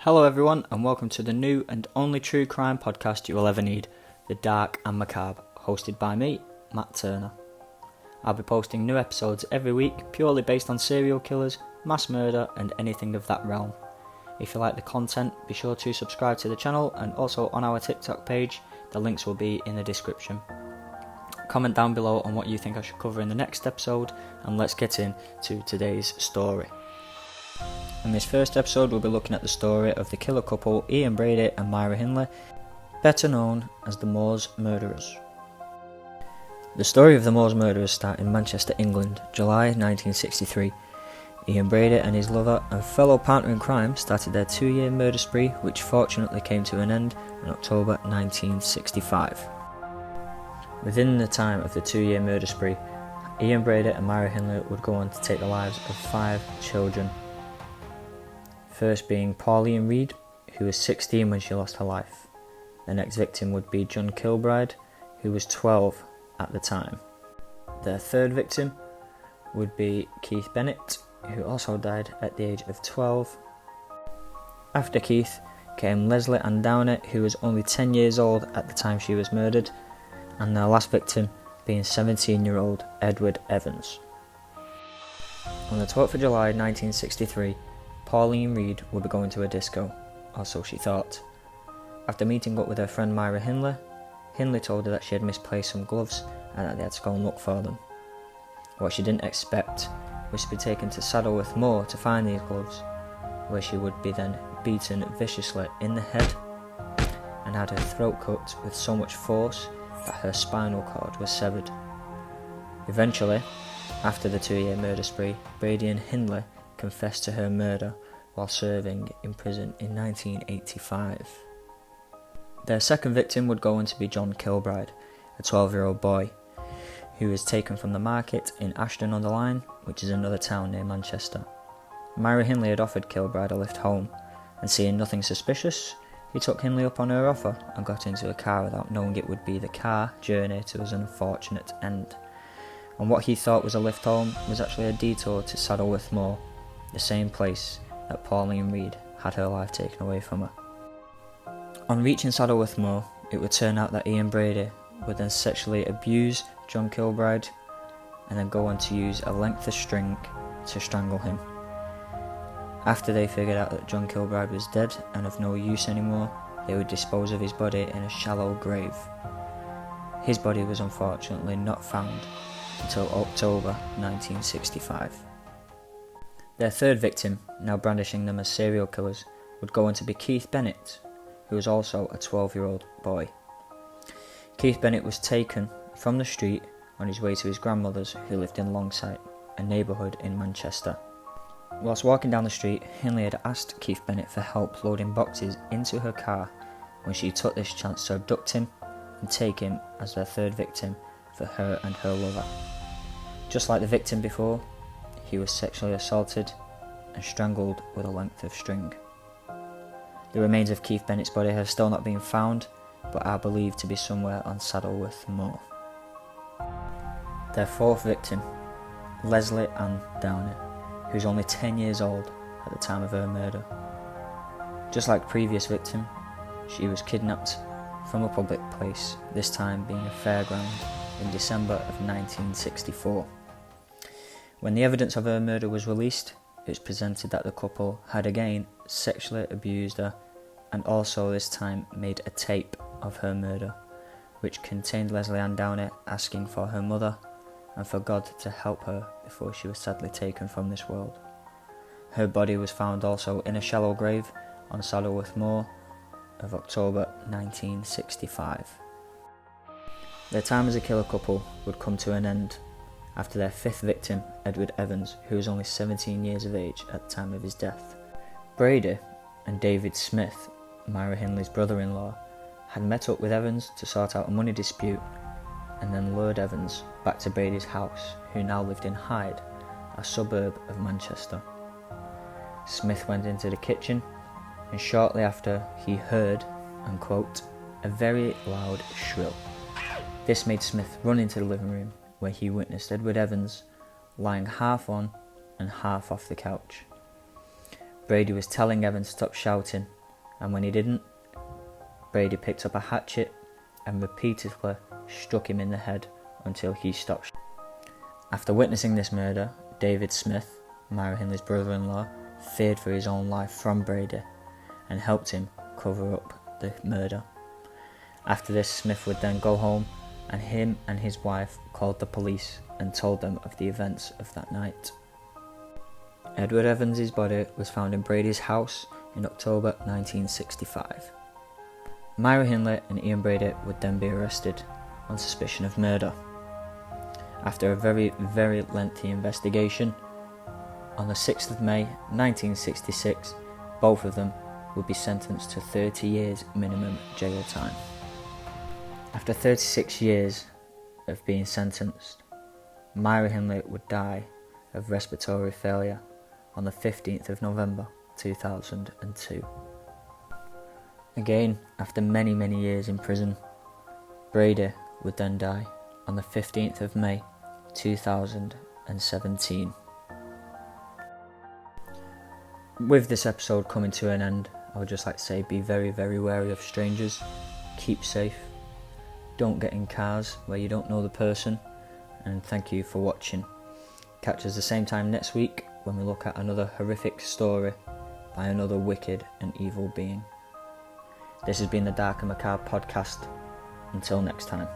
Hello everyone and welcome to the new and only true crime podcast you will ever need, The Dark and Macabre, hosted by me, Matt Turner. I'll be posting new episodes every week purely based on serial killers, mass murder and anything of that realm. If you like the content, be sure to subscribe to the channel and also on our TikTok page, the links will be in the description. Comment down below on what you think I should cover in the next episode and let's get into today's story. In this first episode we'll be looking at the story of the killer couple Ian Brady and Myra Hindley, better known as the Moors murderers. The story of the Moors murderers starts in Manchester, England, July 1963. Ian Brady and his lover and fellow partner in crime started their 2-year murder spree, which fortunately came to an end in October 1965. Within the time of the 2-year murder spree, Ian Brady and Myra Hindley would go on to take the lives of 5 children. First being Pauline Reed, who was 16 when she lost her life. The next victim would be John Kilbride, who was 12 at the time. Their third victim would be Keith Bennett, who also died at the age of 12. After Keith came Leslie Ann Downey, who was only 10 years old at the time she was murdered, and their last victim being 17-year-old Edward Evans. On the 12th of July 1963, Pauline Reed would be going to a disco, or so she thought. After meeting up with her friend Myra Hindley, Hindley told her that she had misplaced some gloves and that they had to go and look for them. What she didn't expect was to be taken to Saddleworth Moor to find these gloves, where she would be then beaten viciously in the head and had her throat cut with so much force that her spinal cord was severed. Eventually, after the 2-year murder spree, Brady and Hindley confessed to her murder while serving in prison in 1985. Their second victim would go on to be John Kilbride, a 12-year-old boy, who was taken from the market in Ashton-under-Lyne, which is another town near Manchester. Myra Hindley had offered Kilbride a lift home, and seeing nothing suspicious, he took Hindley up on her offer and got into a car without knowing it would be the car journey to his unfortunate end. And what he thought was a lift home was actually a detour to Saddleworth Moor, the same place that Pauline Reed had her life taken away from her. On reaching Saddleworth Moor, it would turn out that Ian Brady would then sexually abuse John Kilbride and then go on to use a length of string to strangle him. After they figured out that John Kilbride was dead and of no use anymore, they would dispose of his body in a shallow grave. His body was unfortunately not found until October 1965. Their third victim, now brandishing them as serial killers, would go on to be Keith Bennett, who was also a 12-year-old boy. Keith Bennett was taken from the street on his way to his grandmother's, who lived in Longside, a neighbourhood in Manchester. Whilst walking down the street, Hindley had asked Keith Bennett for help loading boxes into her car when she took this chance to abduct him and take him as their third victim for her and her lover. Just like the victim before, he was sexually assaulted and strangled with a length of string. The remains of Keith Bennett's body have still not been found, but are believed to be somewhere on Saddleworth Moor. Their fourth victim, Leslie Ann Downey, who was only 10 years old at the time of her murder. Just like the previous victim, she was kidnapped from a public place, this time being a fairground, in December of 1964. When the evidence of her murder was released, it was presented that the couple had again sexually abused her and also this time made a tape of her murder, which contained Leslie Ann Downey asking for her mother and for God to help her before she was sadly taken from this world. Her body was found also in a shallow grave on Saddleworth Moor of October 1965. Their time as a killer couple would come to an end after their fifth victim, Edward Evans, who was only 17 years of age at the time of his death. Brady and David Smith, Myra Hindley's brother-in-law, had met up with Evans to sort out a money dispute and then lured Evans back to Brady's house, who now lived in Hyde, a suburb of Manchester. Smith went into the kitchen and shortly after he heard, and quote, a very loud shrill. This made Smith run into the living room, where he witnessed Edward Evans lying half on and half off the couch. Brady was telling Evan to stop shouting, and when he didn't, Brady picked up a hatchet and repeatedly struck him in the head until he stopped. After witnessing this murder, David Smith, Myra Hindley's brother-in-law, feared for his own life from Brady and helped him cover up the murder. After this, Smith would then go home, and him and his wife called the police and told them of the events of that night. Edward Evans' body was found in Brady's house in October 1965. Myra Hindley and Ian Brady would then be arrested on suspicion of murder. After a very, very lengthy investigation, on the 6th of May 1966, both of them would be sentenced to 30 years minimum jail time. After 36 years of being sentenced, Myra Hindley would die of respiratory failure on the 15th of November 2002. Again, after many, many years in prison, Brady would then die on the 15th of May 2017. With this episode coming to an end, I would just like to say be very, very wary of strangers, keep safe, don't get in cars where you don't know the person, and thank you for watching. Catch us the same time next week when we look at another horrific story by another wicked and evil being. This has been the Dark and Macabre podcast. Until next time.